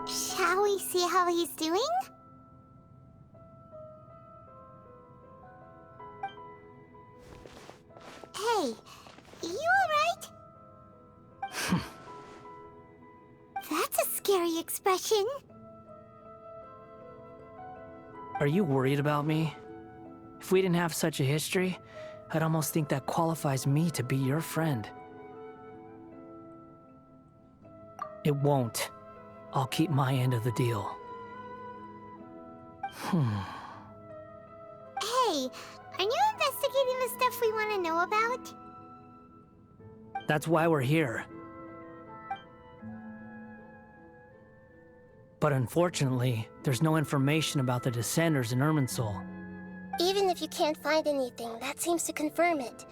Shall we see how he's doing? Hey, you alright? That's a scary expression. Are you worried about me? If we didn't have such a history, I'd almost think that qualifies me to be your friend. It won't. I'll keep my end of the deal. Hey, aren't you investigating the stuff we want to know about? That's why we're here. But unfortunately, there's no information about the Descenders in Irminsul. Even if you can't find anything, that seems to confirm it.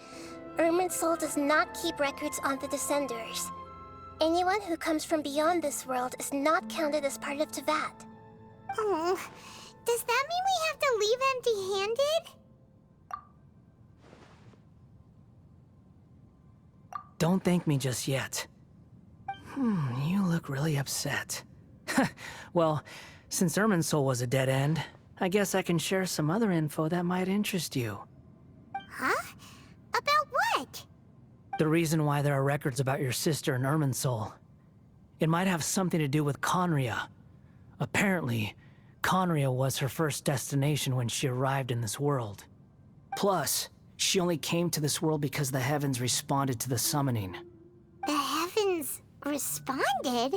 Irminsul does not keep records on the Descenders. Anyone who comes from beyond this world is not counted as part of Teyvat. Oh, does that mean we have to leave empty-handed? Don't thank me just yet. You look really upset. Well, since Irminsul was a dead end, I guess I can share some other info that might interest you. Huh? About what? The reason why there are records about your sister in Irminsul. It might have something to do with Conria. Apparently, Conria was her first destination when she arrived in this world. Plus, she only came to this world because the heavens responded to the summoning. The heavens responded?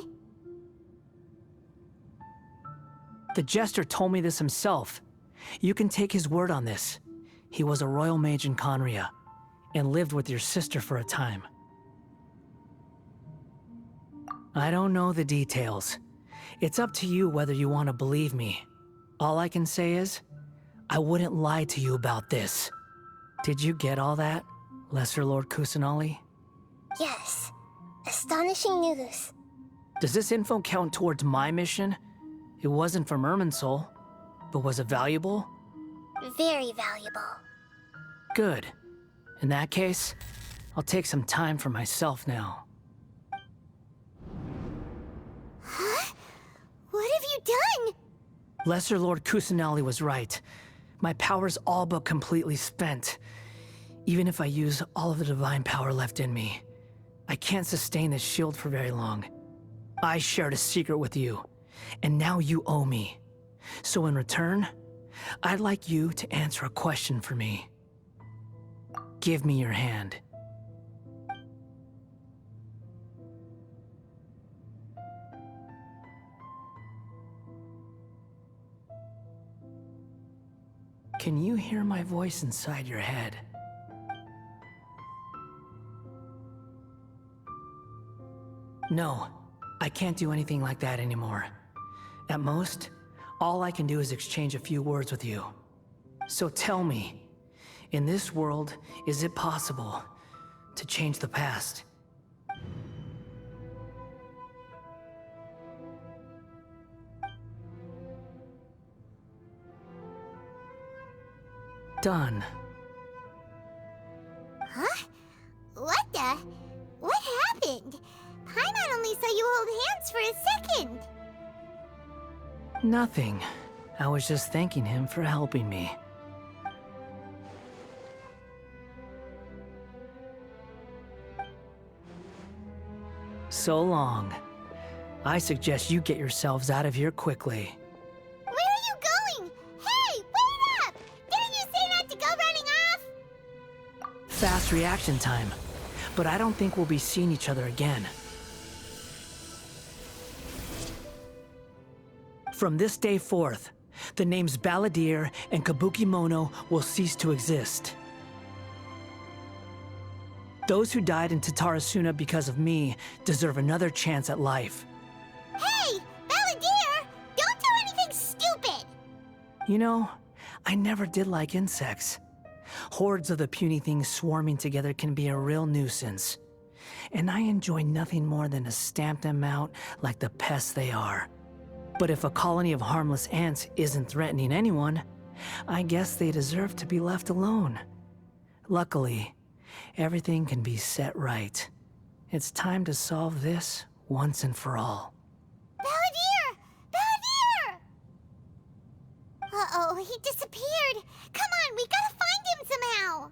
The Jester told me this himself. You can take his word on this. He was a royal mage in Conria, and lived with your sister for a time. I don't know the details. It's up to you whether you want to believe me. All I can say is, I wouldn't lie to you about this. Did you get all that, Lesser Lord Kusanali? Yes. Astonishing news. Does this info count towards my mission? It wasn't from Irminsul, but was it valuable? Very valuable. Good. In that case, I'll take some time for myself now. Huh? What have you done? Lesser Lord Kusanali was right. My power's all but completely spent. Even if I use all of the divine power left in me, I can't sustain this shield for very long. I shared a secret with you, and now you owe me. So in return, I'd like you to answer a question for me. Give me your hand. Can you hear my voice inside your head? No, I can't do anything like that anymore. At most, all I can do is exchange a few words with you. So tell me, in this world, is it possible to change the past? Done. Huh? What the? What happened? Paimon only saw you hold hands for a second. Nothing. I was just thanking him for helping me. So long. I suggest you get yourselves out of here quickly. Where are you going? Hey, wait up! Didn't you say not to go running off? Fast reaction time. But I don't think we'll be seeing each other again. From this day forth, the names Balladeer and Kabukimono will cease to exist. Those who died in Tatarasuna because of me deserve another chance at life. Hey, Balladeer! Don't do anything stupid! You know, I never did like insects. Hordes of the puny things swarming together can be a real nuisance. And I enjoy nothing more than to stamp them out like the pests they are. But if a colony of harmless ants isn't threatening anyone, I guess they deserve to be left alone. Luckily, everything can be set right. It's time to solve this once and for all. Balladeer! Uh-oh, he disappeared. Come on, we gotta find him somehow.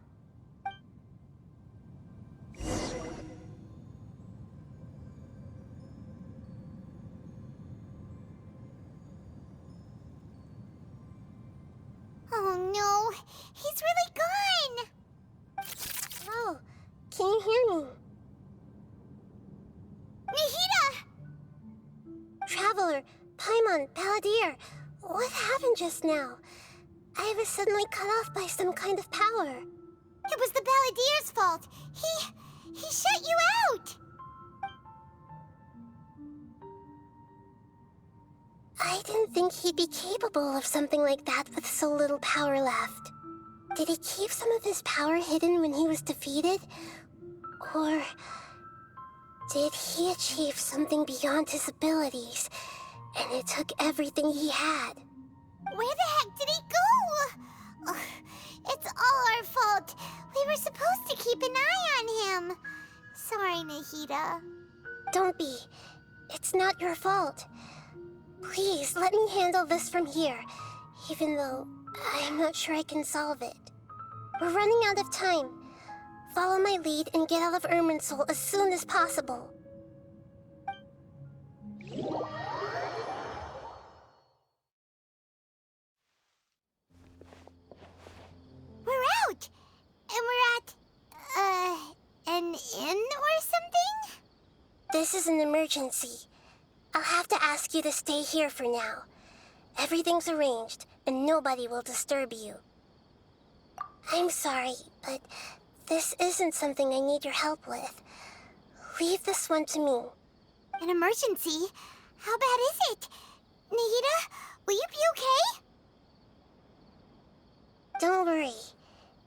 Oh no, he's really gone. Oh, can you hear me? Nahida! Traveler, Paimon, Palladir, what happened just now? I was suddenly cut off by some kind of power. It was the Balladeer's fault. He shut you out. I didn't think he'd be capable of something like that with so little power left. Did he keep some of his power hidden when he was defeated? Or did he achieve something beyond his abilities, and it took everything he had? Where the heck did he go? Ugh, it's all our fault. We were supposed to keep an eye on him. Sorry, Nahida. Don't be. It's not your fault. Please, let me handle this from here, even though I'm not sure I can solve it. We're running out of time. Follow my lead and get out of Irminsul as soon as possible. We're out! And we're at, an inn or something? This is an emergency. I'll have to ask you to stay here for now. Everything's arranged, and nobody will disturb you. I'm sorry, but this isn't something I need your help with. Leave this one to me. An emergency? How bad is it? Nahida, will you be okay? Don't worry.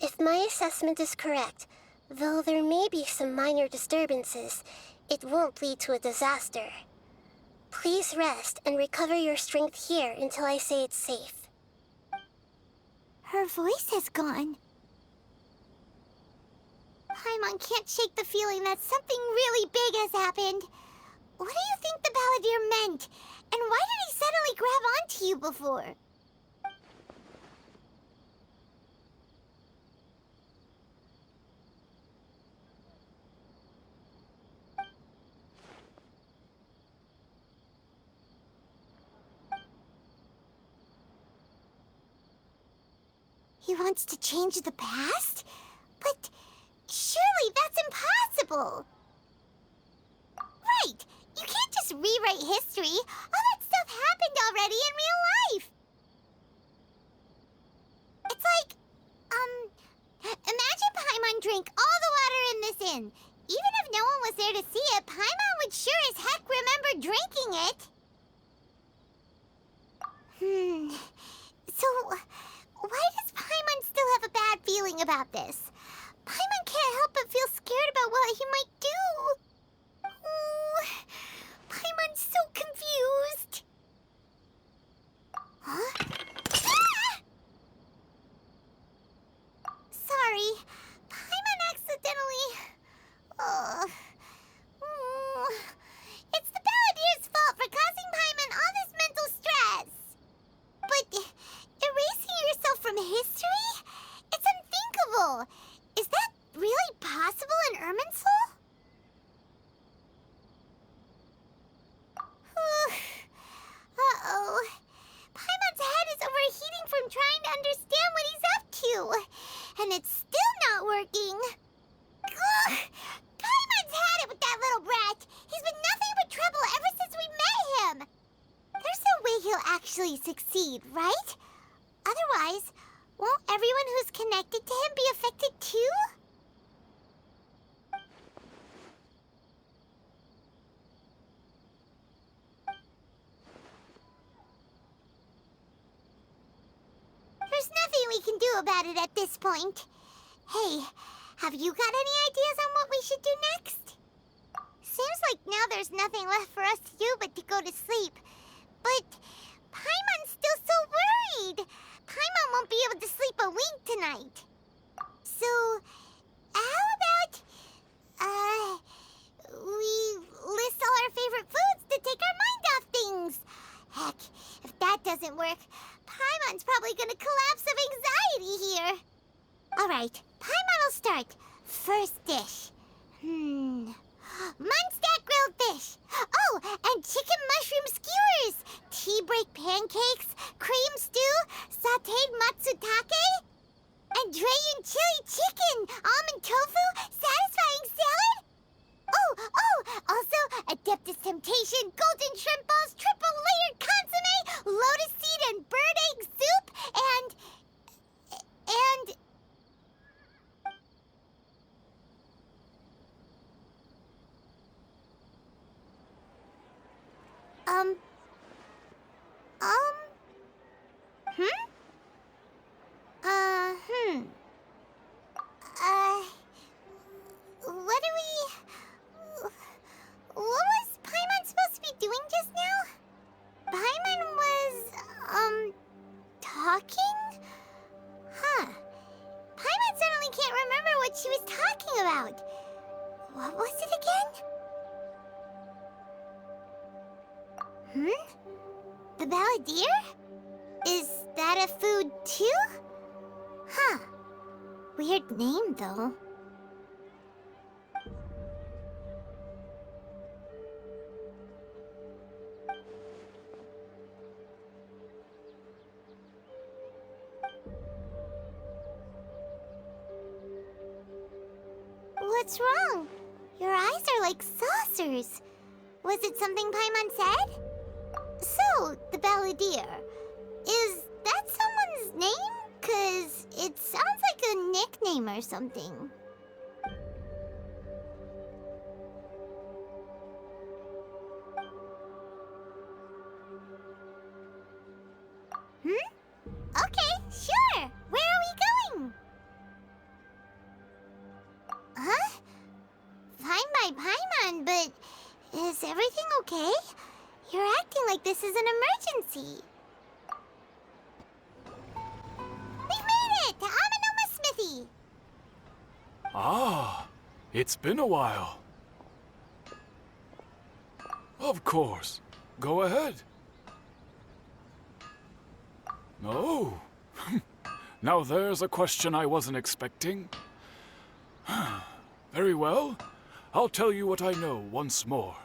If my assessment is correct, though there may be some minor disturbances, it won't lead to a disaster. Please rest and recover your strength here until I say it's safe. Her voice has gone. Paimon can't shake the feeling that something really big has happened. What do you think the Balladeer meant? And why did he suddenly grab onto you before? He wants to change the past? But surely that's impossible! Right! You can't just rewrite history! All that stuff happened already in real life! It's like, imagine Paimon drank all the water in this inn. Even if no one was there to see it, Paimon would sure as heck remember drinking it. So, why does Paimon still have a bad feeling about this? Paimon can't help but feel scared about what he might do. Oh, Paimon's so confused. Huh? Ah! Sorry, Paimon accidentally... It's the Balladeer's fault for causing Paimon all this mental stress. But erasing yourself from history? It's unthinkable. Is that really possible in Irminsul? Uh-oh. Paimon's head is overheating from trying to understand what he's up to. And it's still not working. Ugh! Paimon's had it with that little brat. He's been nothing but trouble ever since we met him. There's no way he'll actually succeed, right? Otherwise, won't everyone who's connected to him be affected too? There's nothing we can do about it at this point. Hey, have you got any ideas on what we should do next? Seems like now there's nothing left for us to do but to go to sleep. But Paimon's still so worried. Paimon won't be able to sleep a wink tonight. So, how about, we list all our favorite foods to take our mind off things? Heck, if that doesn't work, Paimon Paimon's probably gonna collapse of anxiety here. Alright, Paimon will start. First dish. Munstack grilled fish. Oh, and chicken mushroom skewers. Tea break pancakes. Cream stew. Sauteed matsutake. And Drayan chili chicken. Almond tofu. Satisfying salad. Also, Adeptus Temptation, golden shrimp balls, triple layered consomme, lotus seed and bird egg soup, and... What was Paimon supposed to be doing just now? Paimon was, talking? Huh. Paimon suddenly can't remember what she was talking about. What was it again? The balladeer? Is that a food too? Huh. Weird name, though. What's wrong? Your eyes are like saucers. Was it something Paimon said? So, the balladeer. Is that someone's name? 'Cause it sounds like a nickname or something. Okay, sure. Where are we going? Huh? Fine by Paimon, but is everything okay? You're acting like this is an emergency. We made it! To Amanoma Smithy! Ah, it's been a while. Of course. Go ahead. Oh. Now there's a question I wasn't expecting. Very well. I'll tell you what I know once more.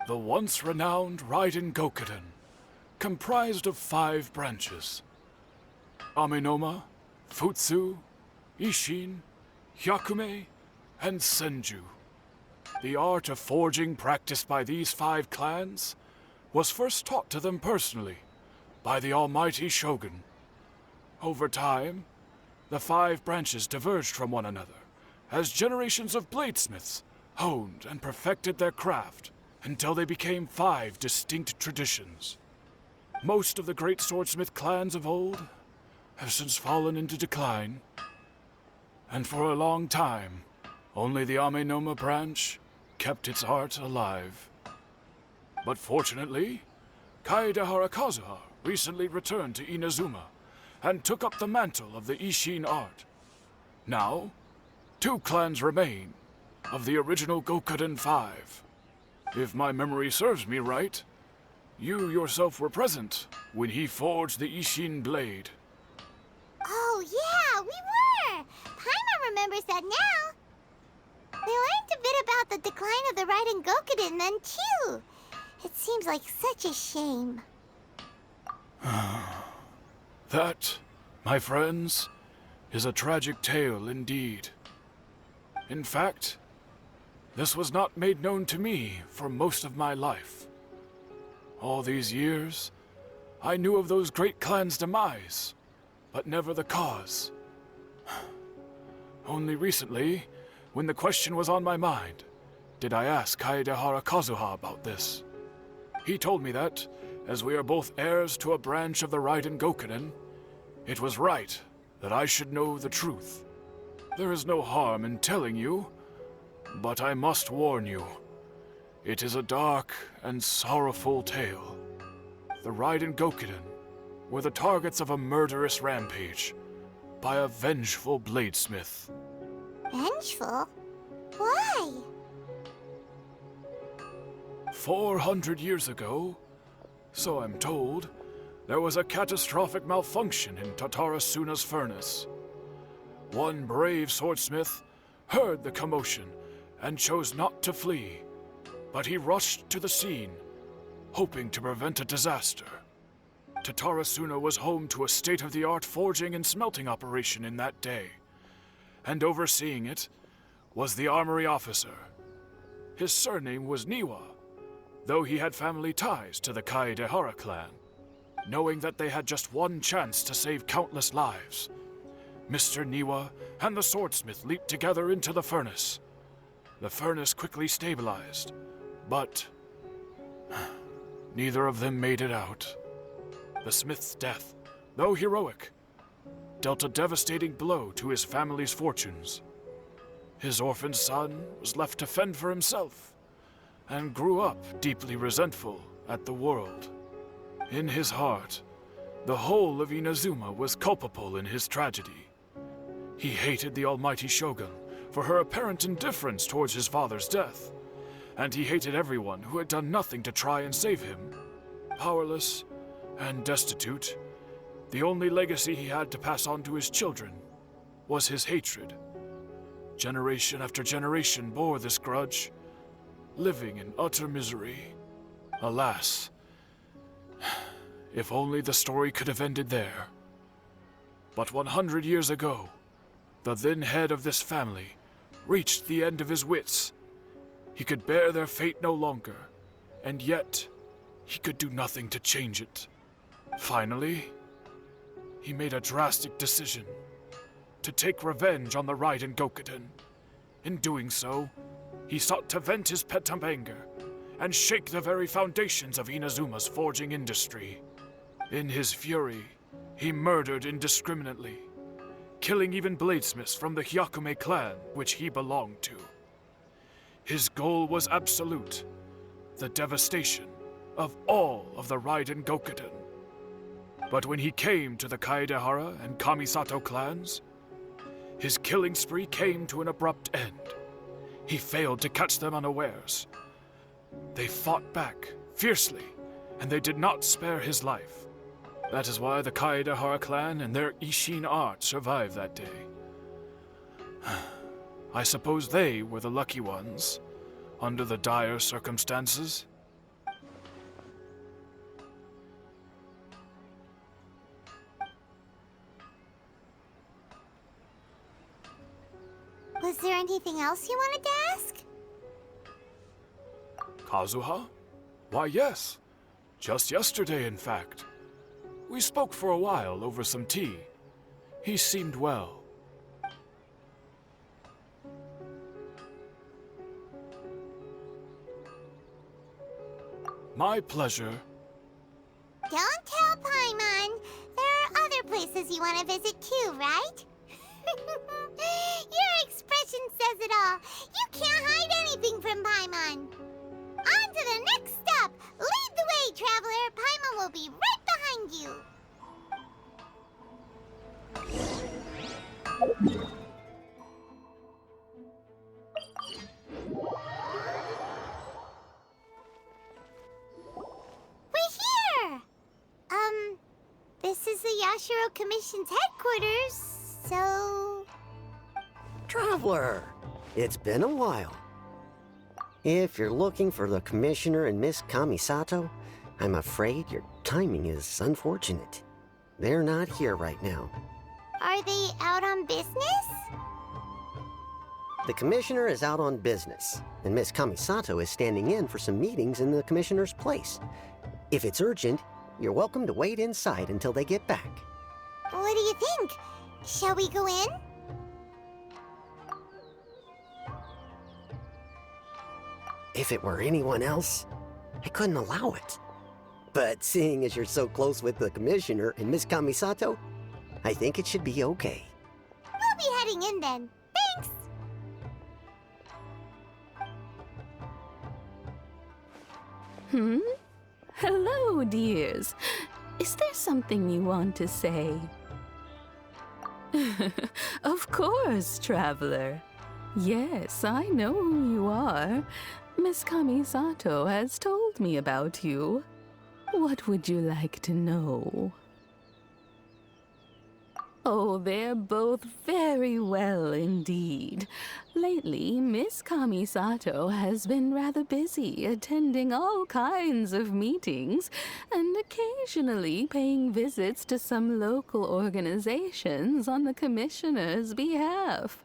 The once renowned Raiden Gokuden, comprised of 5 branches. Amenoma, Futsu, Ishin, Hyakume, and Senju. The art of forging practiced by these 5 clans was first taught to them personally by the almighty Shogun. Over time, the 5 branches diverged from one another as generations of bladesmiths honed and perfected their craft until they became 5 distinct traditions. Most of the great swordsmith clans of old have since fallen into decline, and for a long time, only the Amenoma branch kept its art alive. But fortunately, Kaedehara Kazuha recently returned to Inazuma and took up the mantle of the Ishin art. Now, 2 clans remain of the original Gokuden 5. If my memory serves me right, you yourself were present when he forged the Ishin blade. Oh, yeah, we were! Paimon remembers that now. We learned a bit about the decline of the Raiden Gokuden then, too. It seems like such a shame. That, my friends, is a tragic tale indeed. In fact, this was not made known to me for most of my life. All these years, I knew of those great clans' demise, but never the cause. Only recently, when the question was on my mind, did I ask Kaedehara Kazuha about this. He told me that, as we are both heirs to a branch of the Raiden Gokuden, it was right that I should know the truth. There is no harm in telling you, but I must warn you. It is a dark and sorrowful tale. The Raiden Gokuden were the targets of a murderous rampage by a vengeful bladesmith. Vengeful? Why? 400 years ago, so I'm told, there was a catastrophic malfunction in Tatarasuna's furnace. One brave swordsmith heard the commotion and chose not to flee, but he rushed to the scene, hoping to prevent a disaster. Tatarasuna was home to a state-of-the-art forging and smelting operation in that day, and overseeing it was the armory officer. His surname was Niwa, though he had family ties to the Kaedehara clan. Knowing that they had just one chance to save countless lives, Mr. Niwa and the swordsmith leaped together into the furnace. The furnace quickly stabilized, but neither of them made it out. The smith's death, though heroic, dealt a devastating blow to his family's fortunes. His orphaned son was left to fend for himself, and grew up deeply resentful at the world. In his heart, the whole of Inazuma was culpable in his tragedy. He hated the almighty shogun for her apparent indifference towards his father's death, and he hated everyone who had done nothing to try and save him. Powerless and destitute, the only legacy he had to pass on to his children was his hatred. Generation after generation bore this grudge, living in utter misery. Alas, if only the story could have ended there. But 100 years ago, the then head of this family reached the end of his wits. He could bear their fate no longer, and yet he could do nothing to change it. Finally, he made a drastic decision to take revenge on the Raiden Gokuden. In doing so, he sought to vent his pent anger and shake the very foundations of Inazuma's forging industry. In his fury, he murdered indiscriminately, killing even bladesmiths from the Hyakume clan which he belonged to. His goal was absolute, the devastation of all of the Raiden Gokuden. But when he came to the Kaedehara and Kamisato clans, his killing spree came to an abrupt end. He failed to catch them unawares. They fought back fiercely, and they did not spare his life. That is why the Kaedehara clan and their Ishin art survived that day. I suppose they were the lucky ones, under the dire circumstances. Was there anything else you wanted to ask? Kazuha? Why, yes. Just yesterday, in fact. We spoke for a while over some tea. He seemed well. My pleasure. Don't tell Paimon. There are other places you want to visit too, right? Your expression says it all. You can't hide anything from Paimon. On to the next stop. Lead the way, traveler. Paimon will be right behind you. We're here! This is the Yashiro Commission's headquarters, so... Traveler, it's been a while. If you're looking for the Commissioner and Miss Kamisato, I'm afraid your timing is unfortunate. They're not here right now. Are they out on business? The Commissioner is out on business, and Miss Kamisato is standing in for some meetings in the Commissioner's place. If it's urgent, you're welcome to wait inside until they get back. What do you think? Shall we go in? If it were anyone else, I couldn't allow it. But seeing as you're so close with the Commissioner and Miss Kamisato, I think it should be okay. We'll be heading in then. Thanks! Hello, dears. Is there something you want to say? Of course, traveler. Yes, I know who you are. Miss Kamisato has told me about you. What would you like to know? Oh, they're both very well indeed. Lately, Miss Kamisato has been rather busy attending all kinds of meetings and occasionally paying visits to some local organizations on the commissioner's behalf.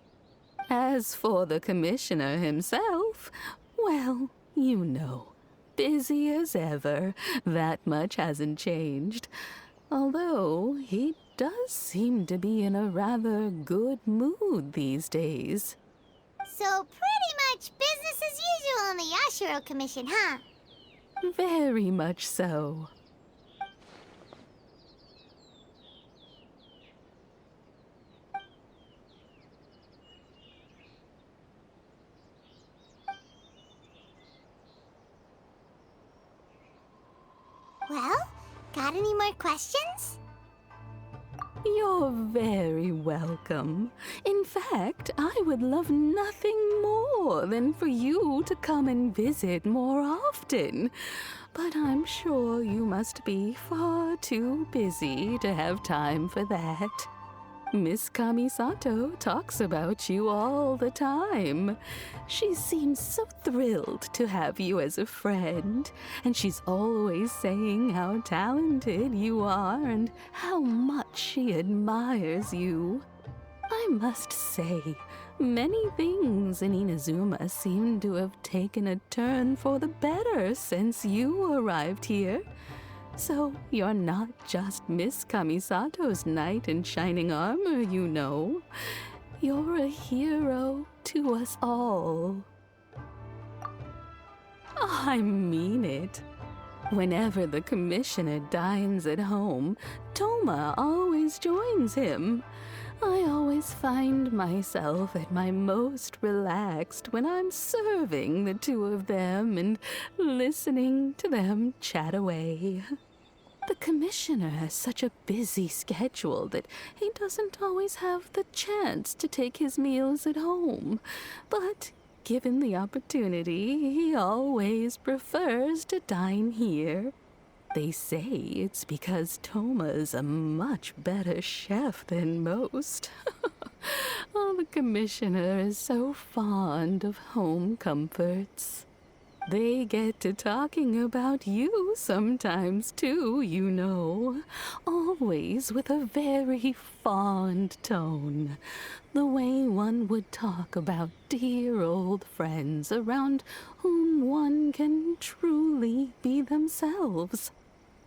As for the commissioner himself, well, you know, busy as ever. That much hasn't changed. Although he does seem to be in a rather good mood these days. So pretty much business as usual in the Yashiro Commission, huh? Very much so. Well, got any more questions? You're very welcome. In fact, I would love nothing more than for you to come and visit more often. But I'm sure you must be far too busy to have time for that. Miss Kamisato talks about you all the time. She seems so thrilled to have you as a friend, and she's always saying how talented you are and how much she admires you. I must say, many things in Inazuma seem to have taken a turn for the better since you arrived here. So you're not just Miss Kamisato's knight in shining armor, you know. You're a hero to us all. I mean it. Whenever the commissioner dines at home, Toma always joins him. I always find myself at my most relaxed when I'm serving the two of them and listening to them chat away. The commissioner has such a busy schedule that he doesn't always have the chance to take his meals at home. But given the opportunity, he always prefers to dine here. They say it's because Toma's a much better chef than most. Oh, the commissioner is so fond of home comforts. They get to talking about you sometimes too, you know. Always with a very fond tone. The way one would talk about dear old friends around whom one can truly be themselves.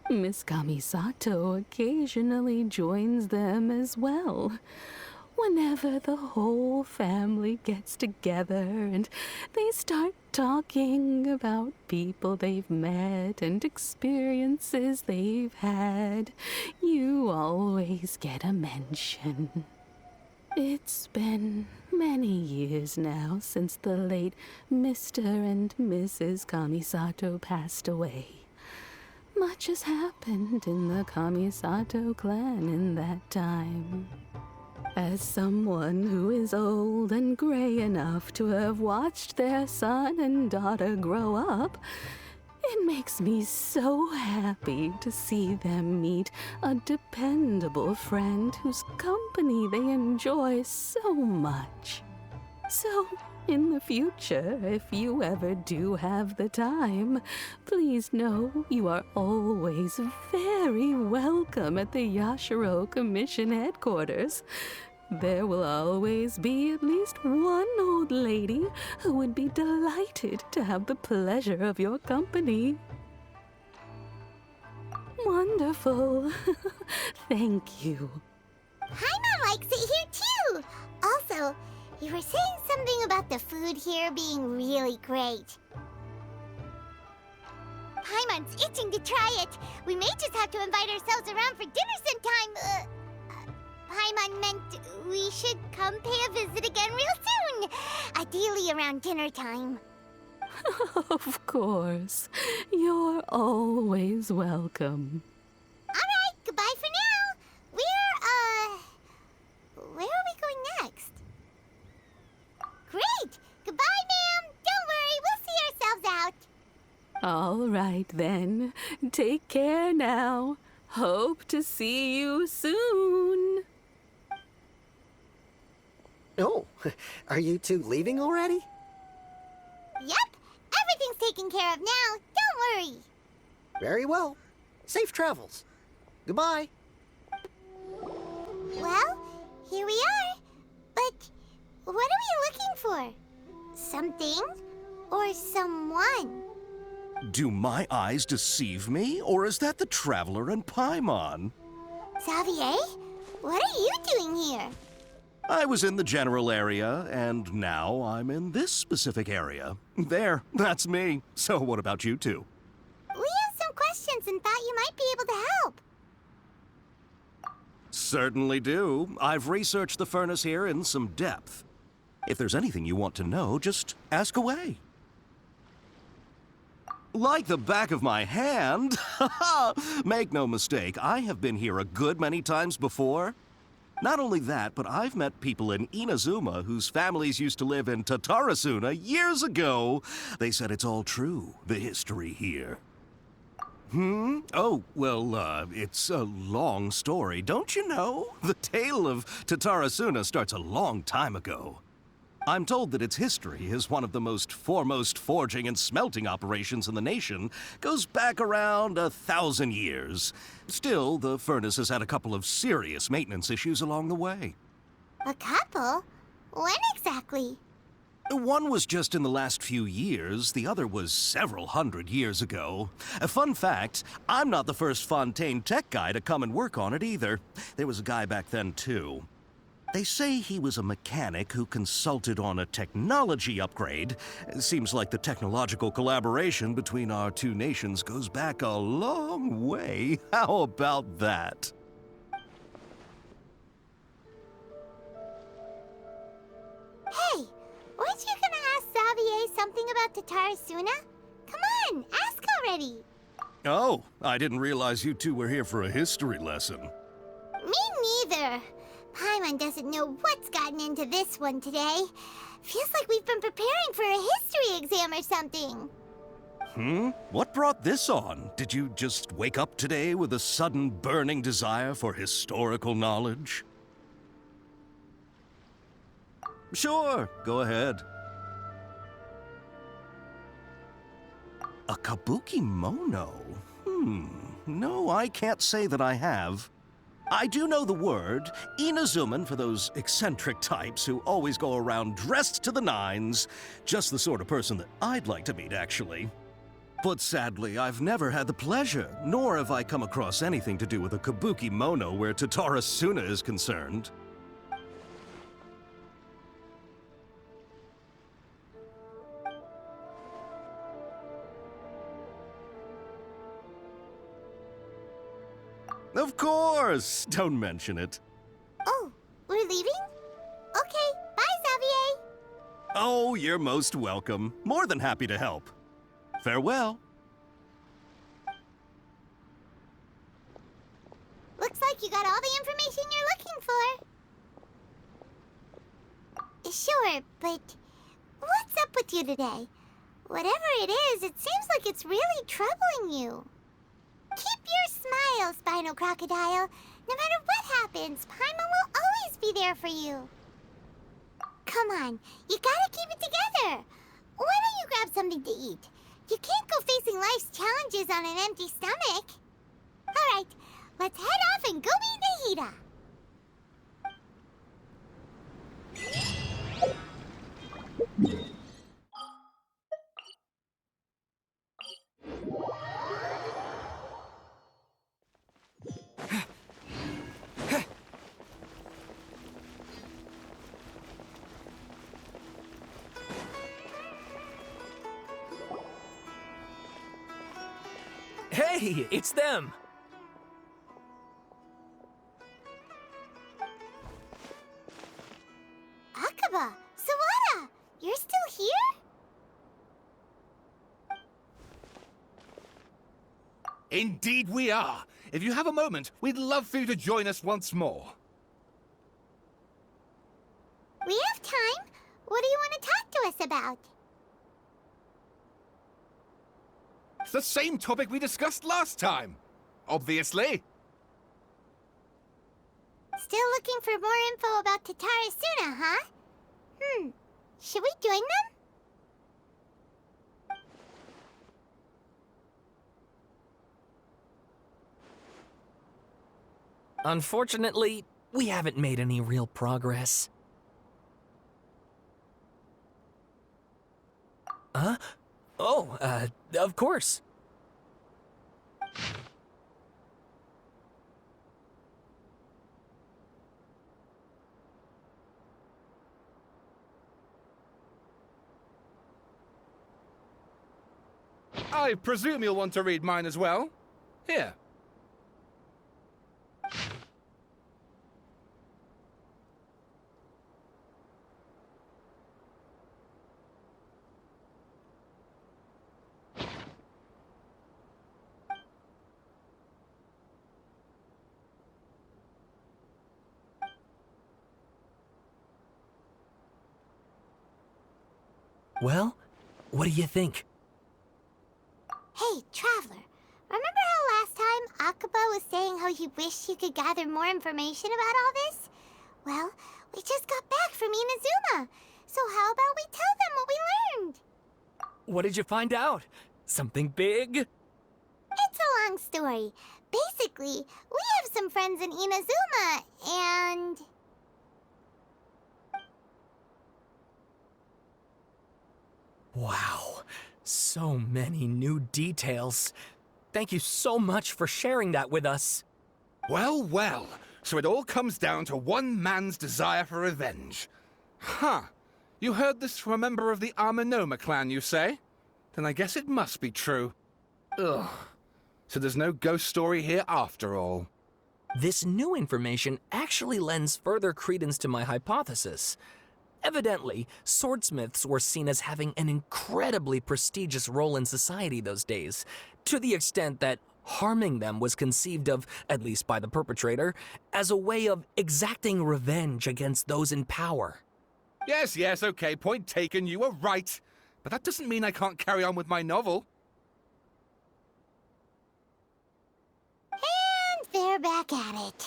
Miss Kamisato occasionally joins them as well. Whenever the whole family gets together and they start talking about people they've met and experiences they've had, you always get a mention. It's been many years now since the late Mr. and Mrs. Kamisato passed away. Much has happened in the Kamisato clan in that time. As someone who is old and gray enough to have watched their son and daughter grow up, it makes me so happy to see them meet a dependable friend whose company they enjoy so much. So, in the future, if you ever do have the time, please know you are always very welcome at the Yashiro Commission headquarters. There will always be at least one old lady who would be delighted to have the pleasure of your company. Wonderful. Thank you. Paimon likes it here too. Also, you were saying something about the food here being really great. Paimon's itching to try it. We may just have to invite ourselves around for dinner sometime. Paimon meant we should come pay a visit again real soon. Ideally around dinner time. Of course. You're always welcome. Alright, goodbye for now. Where are we going next? Great! Goodbye, ma'am! Don't worry, we'll see ourselves out. All right then. then. Take care now. Hope to see you soon. Oh, are you two leaving already? Yep, everything's taken care of now. Don't worry. Very well. Safe travels. Goodbye. Well, here we are. But what are we looking for? Something or someone? Do my eyes deceive me, or is that the Traveler and Paimon? Xavier, what are you doing here? I was in the general area, and now I'm in this specific area. There, that's me. So what about you two? We have some questions and thought you might be able to help. Certainly do. I've researched the furnace here in some depth. If there's anything you want to know, just ask away. Like the back of my hand. Make no mistake, I have been here a good many times before. Not only that, but I've met people in Inazuma whose families used to live in Tatarasuna years ago. They said it's all true, the history here. Oh, well, it's a long story, don't you know? The tale of Tatarasuna starts a long time ago. I'm told that its history is one of the most foremost forging and smelting operations in the nation, goes back around 1,000 years. Still, the furnace has had a couple of serious maintenance issues along the way. A couple? When exactly? One was just in the last few years, the other was several hundred years ago. A fun fact, I'm not the first Fontaine tech guy to come and work on it either. There was a guy back then too. They say he was a mechanic who consulted on a technology upgrade. Seems like the technological collaboration between our two nations goes back a long way. How about that? Hey, weren't you gonna ask Xavier something about Tatarasuna? Come on, ask already. Oh, I didn't realize you two were here for a history lesson. Me neither. Paimon doesn't know what's gotten into this one today. Feels like we've been preparing for a history exam or something. What brought this on? Did you just wake up today with a sudden burning desire for historical knowledge? Sure, go ahead. A kabuki mono? No, I can't say that I have. I do know the word, Inazuman for those eccentric types who always go around dressed to the nines. Just the sort of person that I'd like to meet, actually. But sadly, I've never had the pleasure, nor have I come across anything to do with a kabuki mono where Tatarasuna is concerned. Of course! Don't mention it. Oh, we're leaving? Okay, bye, Xavier. Oh, you're most welcome. More than happy to help. Farewell. Looks like you got all the information you're looking for. Sure, but what's up with you today? Whatever it is, it seems like it's really troubling you. Keep your smile, Spinal Crocodile. No matter what happens, Paimon will always be there for you. Come on, you gotta keep it together. Why don't you grab something to eat? You can't go facing life's challenges on an empty stomach. All right, let's head off and go meet Nahida. Hey, it's them! Akaba, Sawada, you're still here? Indeed we are. If you have a moment, we'd love for you to join us once more. We have time. What do you want to talk to us about? It's the same topic we discussed last time. Obviously. Still looking for more info about Tatarasuna, huh? Should we join them? Unfortunately, we haven't made any real progress. Huh? Oh, of course. I presume you'll want to read mine as well. Here. Well, what do you think? Hey, Traveler. Remember how last time Akaba was saying how he wished he could gather more information about all this? Well, we just got back from Inazuma. So how about we tell them what we learned? What did you find out? Something big? It's a long story. Basically, we have some friends in Inazuma, and... Wow, so many new details. Thank you so much for sharing that with us. Well, well. So it all comes down to one man's desire for revenge. Huh. You heard this from a member of the Aminoma clan, you say? Then I guess it must be true. Ugh. So there's no ghost story here after all. This new information actually lends further credence to my hypothesis. Evidently, swordsmiths were seen as having an incredibly prestigious role in society those days, to the extent that harming them was conceived of, at least by the perpetrator, as a way of exacting revenge against those in power. Yes, okay, point taken, you were right. But that doesn't mean I can't carry on with my novel. And they're back at it.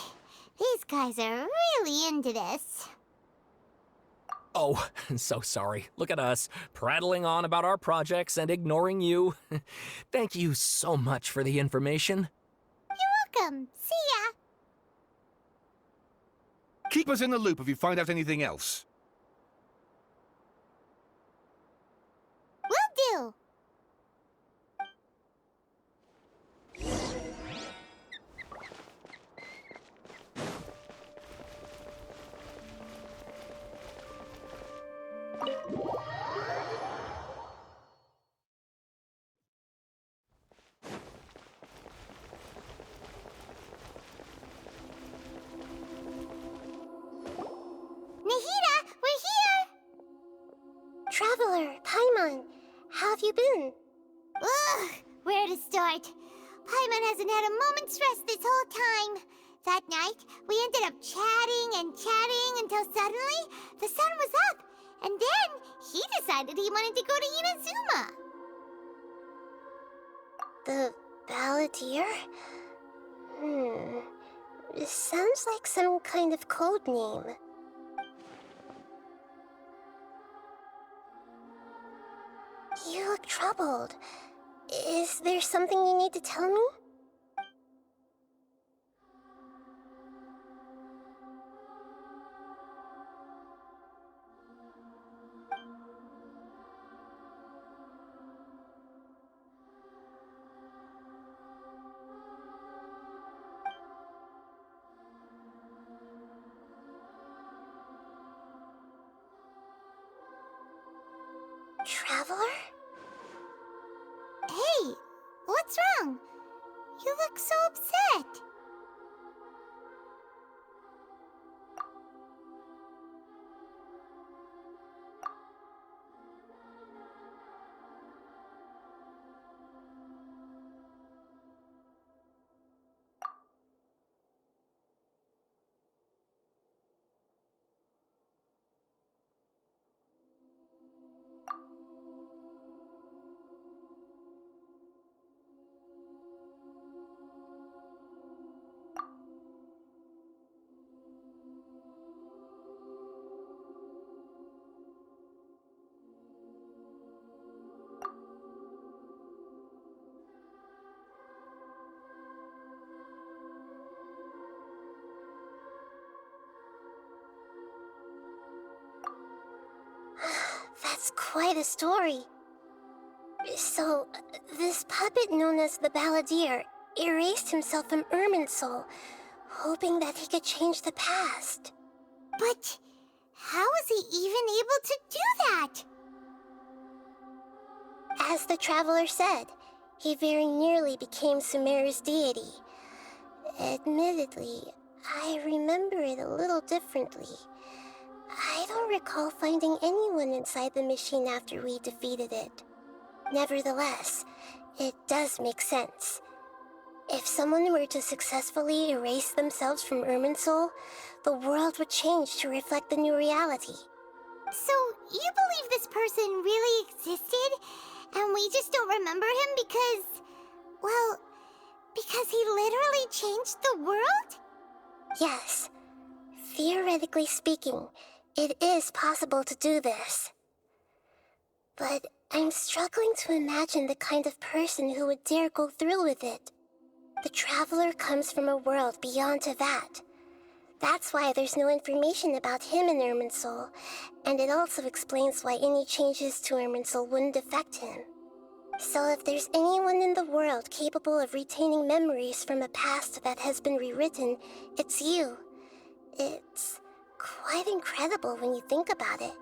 These guys are really into this. Oh, so sorry. Look at us, prattling on about our projects and ignoring you. Thank you so much for the information. You're welcome. See ya. Keep us in the loop if you find out anything else. Will do. Nahida, we're here! Traveler, Paimon, how have you been? Ugh, where to start? Paimon hasn't had a moment's rest this whole time. That night, we ended up chatting and chatting until suddenly the sun was up. And then he decided he wanted to go to Inazuma. The Balladeer? This sounds like some kind of code name. You look troubled. Is there something you need to tell me? Traveler? Hey, what's wrong? You look so upset. That's quite a story. So, this puppet known as the Balladeer erased himself from Irminsul, hoping that he could change the past. But how was he even able to do that? As the Traveler said, he very nearly became Sumeru's deity. Admittedly, I remember it a little differently. I don't recall finding anyone inside the machine after we defeated it. Nevertheless, it does make sense. If someone were to successfully erase themselves from Irminsul, the world would change to reflect the new reality. So, you believe this person really existed, and we just don't remember him because, well, because he literally changed the world? Yes. Theoretically speaking, it is possible to do this. But I'm struggling to imagine the kind of person who would dare go through with it. The Traveler comes from a world beyond Tevat. That's why there's no information about him in Irminsul, and it also explains why any changes to Irminsul wouldn't affect him. So if there's anyone in the world capable of retaining memories from a past that has been rewritten, it's you. It's quite incredible when you think about it.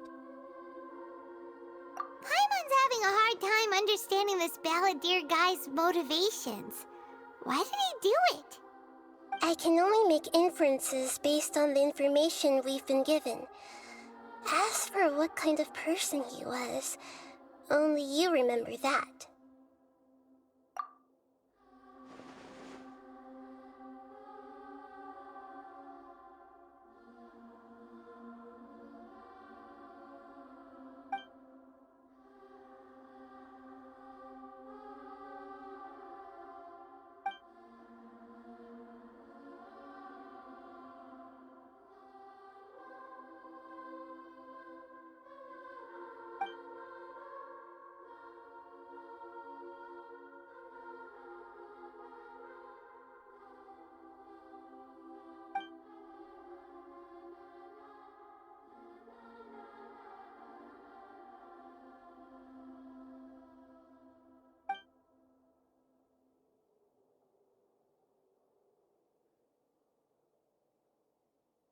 Paimon's having a hard time understanding this Balladeer guy's motivations. Why did he do it? I can only make inferences based on the information we've been given. As for what kind of person he was, only you remember that.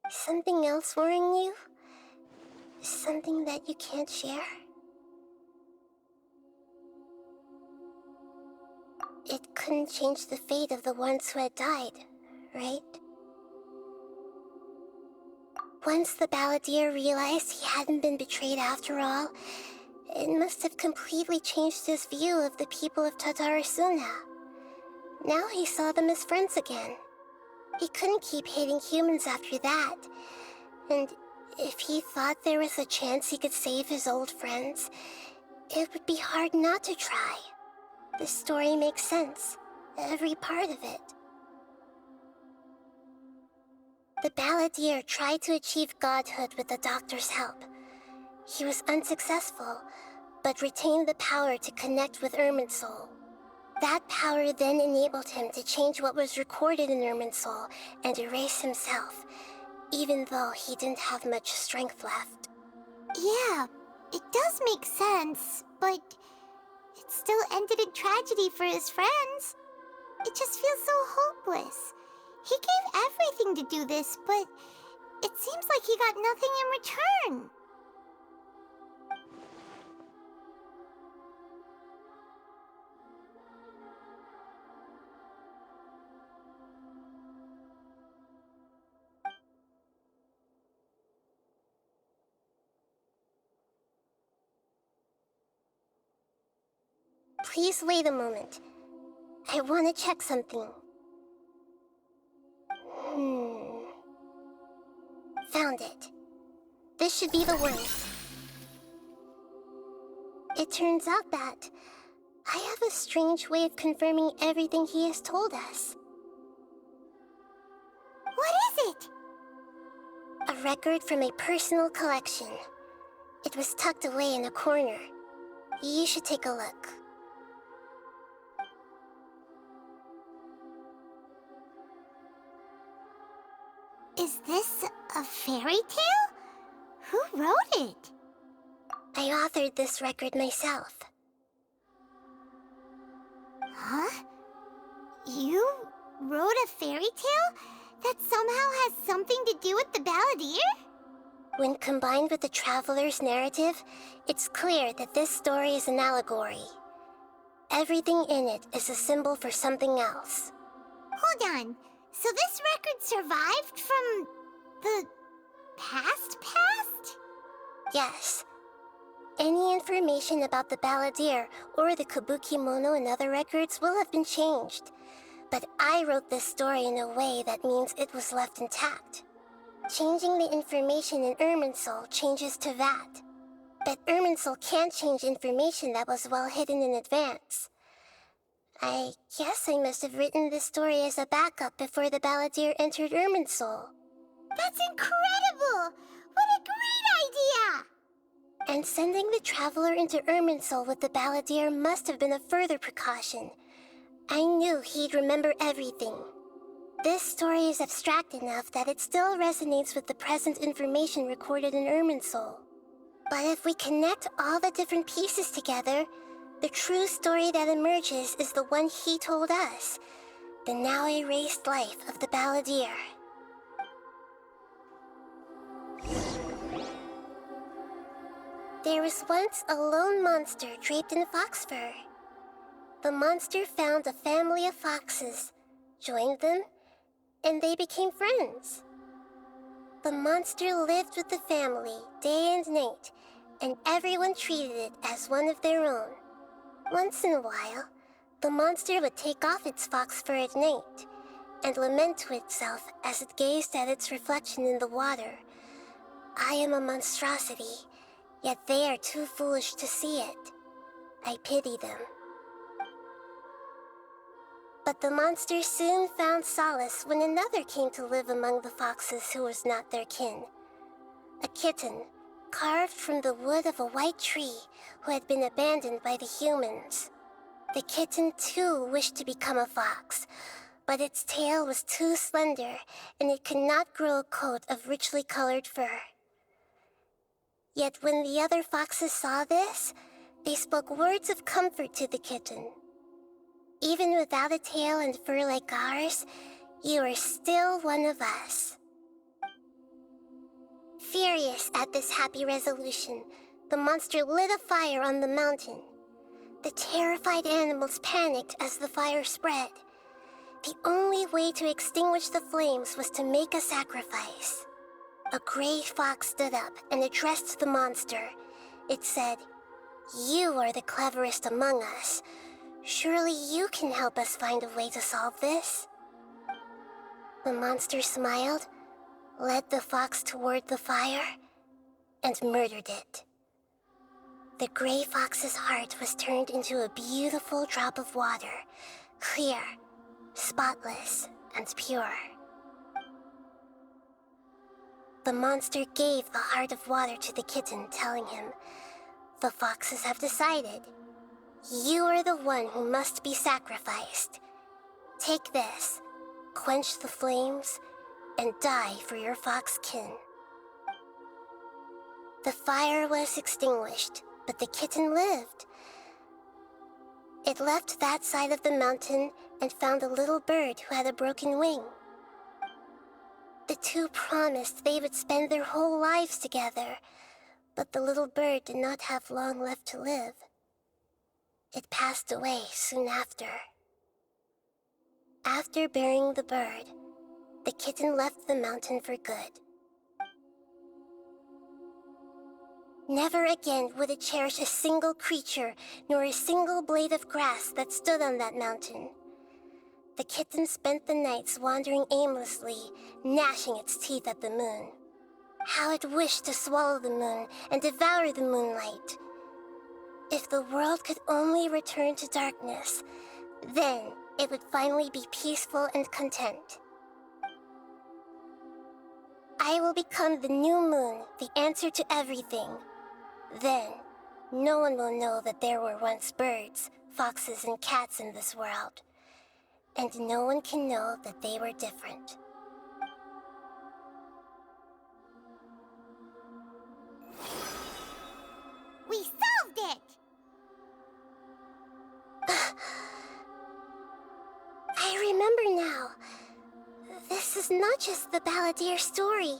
Something else worrying you? Something that you can't share? It couldn't change the fate of the ones who had died, right? Once the Balladeer realized he hadn't been betrayed after all, it must have completely changed his view of the people of Tatarasuna. Now he saw them as friends again. He couldn't keep hating humans after that. And if he thought there was a chance he could save his old friends, it would be hard not to try. The story makes sense, every part of it. The Balladeer tried to achieve godhood with the Doctor's help. He was unsuccessful, but retained the power to connect with Irminsul. That power then enabled him to change what was recorded in Irminsul and erase himself, even though he didn't have much strength left. Yeah, it does make sense, but it still ended in tragedy for his friends. It just feels so hopeless. He gave everything to do this, but it seems like he got nothing in return. Please wait a moment. I want to check something. Found it. This should be the one. It turns out that I have a strange way of confirming everything he has told us. What is it? A record from a personal collection. It was tucked away in a corner. You should take a look. Is this a fairy tale? Who wrote it? I authored this record myself. Huh? You wrote a fairy tale that somehow has something to do with the Balladeer? When combined with the Traveler's narrative, it's clear that this story is an allegory. Everything in it is a symbol for something else. Hold on. So this record survived from the past? Yes. Any information about the Balladeer or the Kabukimono in other records will have been changed. But I wrote this story in a way that means it was left intact. Changing the information in Irminsul changes to that. But Irminsul can't change information that was well hidden in advance. I guess I must have written this story as a backup before the Balladeer entered Irminsul. That's incredible! What a great idea! And sending the Traveler into Irminsul with the Balladeer must have been a further precaution. I knew he'd remember everything. This story is abstract enough that it still resonates with the present information recorded in Irminsul. But if we connect all the different pieces together, the true story that emerges is the one he told us, the now erased life of the Balladeer. There was once a lone monster draped in fox fur. The monster found a family of foxes, joined them, and they became friends. The monster lived with the family day and night, and everyone treated it as one of their own. Once in a while, the monster would take off its fox fur at night and lament to itself as it gazed at its reflection in the water. I am a monstrosity, yet they are too foolish to see it. I pity them. But the monster soon found solace when another came to live among the foxes who was not their kin. A kitten, carved from the wood of a white tree who had been abandoned by the humans. The kitten too wished to become a fox, but its tail was too slender and it could not grow a coat of richly colored fur. Yet when the other foxes saw this, they spoke words of comfort to the kitten. Even without a tail and fur like ours, you are still one of us. Furious at this happy resolution, the monster lit a fire on the mountain. The terrified animals panicked as the fire spread. The only way to extinguish the flames was to make a sacrifice. A gray fox stood up and addressed the monster. It said, "You are the cleverest among us. Surely you can help us find a way to solve this." The monster smiled, led the fox toward the fire, and murdered it. The gray fox's heart was turned into a beautiful drop of water, clear, spotless, and pure. The monster gave the heart of water to the kitten, telling him, "The foxes have decided. You are the one who must be sacrificed. Take this, quench the flames, and die for your fox kin." The fire was extinguished, but the kitten lived. It left that side of the mountain and found a little bird who had a broken wing. The two promised they would spend their whole lives together, but the little bird did not have long left to live. It passed away soon after. After burying the bird, the kitten left the mountain for good. Never again would it cherish a single creature, nor a single blade of grass that stood on that mountain. The kitten spent the nights wandering aimlessly, gnashing its teeth at the moon. How it wished to swallow the moon and devour the moonlight. If the world could only return to darkness, then it would finally be peaceful and content. I will become the new moon, the answer to everything. Then, no one will know that there were once birds, foxes, and cats in this world. And no one can know that they were different. now. This is not just the Balladeer's story.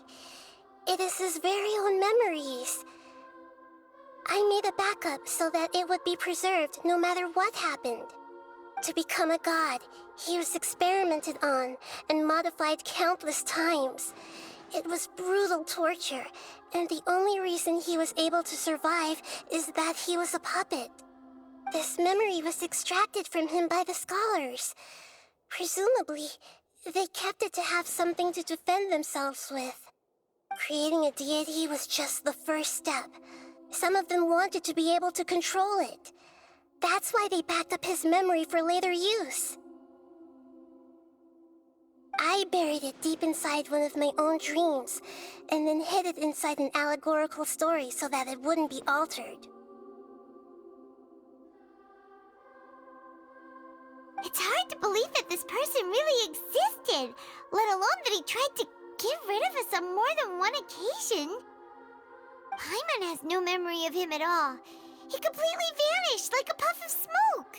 It is his very own memories. I made a backup so that it would be preserved no matter what happened. To become a god, he was experimented on and modified countless times. It was brutal torture, and the only reason he was able to survive is that he was a puppet. This memory was extracted from him by the scholars. Presumably, they kept it to have something to defend themselves with. Creating a deity was just the first step. Some of them wanted to be able to control it. That's why they backed up his memory for later use. I buried it deep inside one of my own dreams, and then hid it inside an allegorical story so that it wouldn't be altered. It's hard to believe that this person really existed, let alone that he tried to get rid of us on more than one occasion. Paimon has no memory of him at all. He completely vanished like a puff of smoke.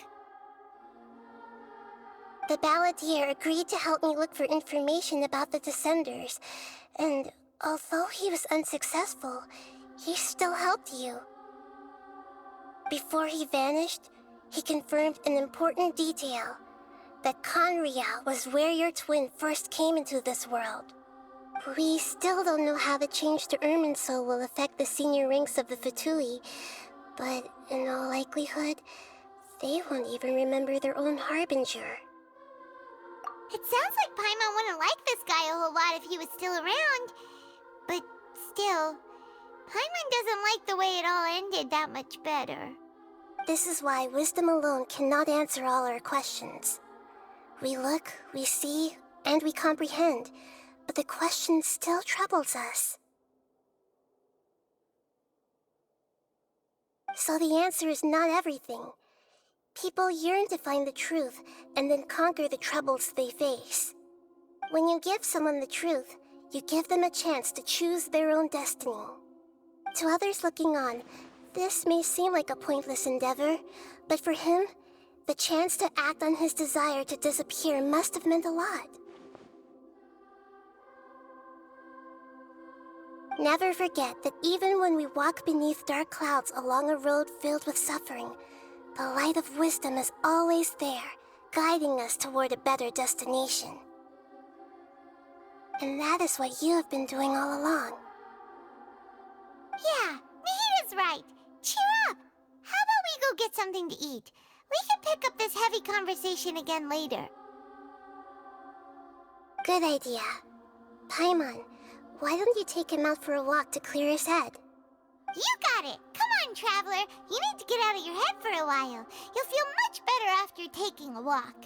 The Balladeer agreed to help me look for information about the Descenders, and although he was unsuccessful, he still helped you. Before he vanished, he confirmed an important detail, that Conria was where your twin first came into this world. We still don't know how the change to Irminsul will affect the senior ranks of the Fatui, but in all likelihood, they won't even remember their own Harbinger. It sounds like Paimon wouldn't like this guy a whole lot if he was still around. But still, Paimon doesn't like the way it all ended that much better. This is why wisdom alone cannot answer all our questions. We look, we see, and we comprehend, but the question still troubles us. So the answer is not everything. People yearn to find the truth and then conquer the troubles they face. When you give someone the truth, you give them a chance to choose their own destiny. To others looking on, this may seem like a pointless endeavor, but for him, the chance to act on his desire to disappear must have meant a lot. Never forget that even when we walk beneath dark clouds along a road filled with suffering, the light of wisdom is always there, guiding us toward a better destination. And that is what you have been doing all along. Yeah, Nahida's right. Cheer up! How about we go get something to eat? We can pick up this heavy conversation again later. Good idea. Paimon, why don't you take him out for a walk to clear his head? You got it! Come on, Traveler! You need to get out of your head for a while. You'll feel much better after taking a walk.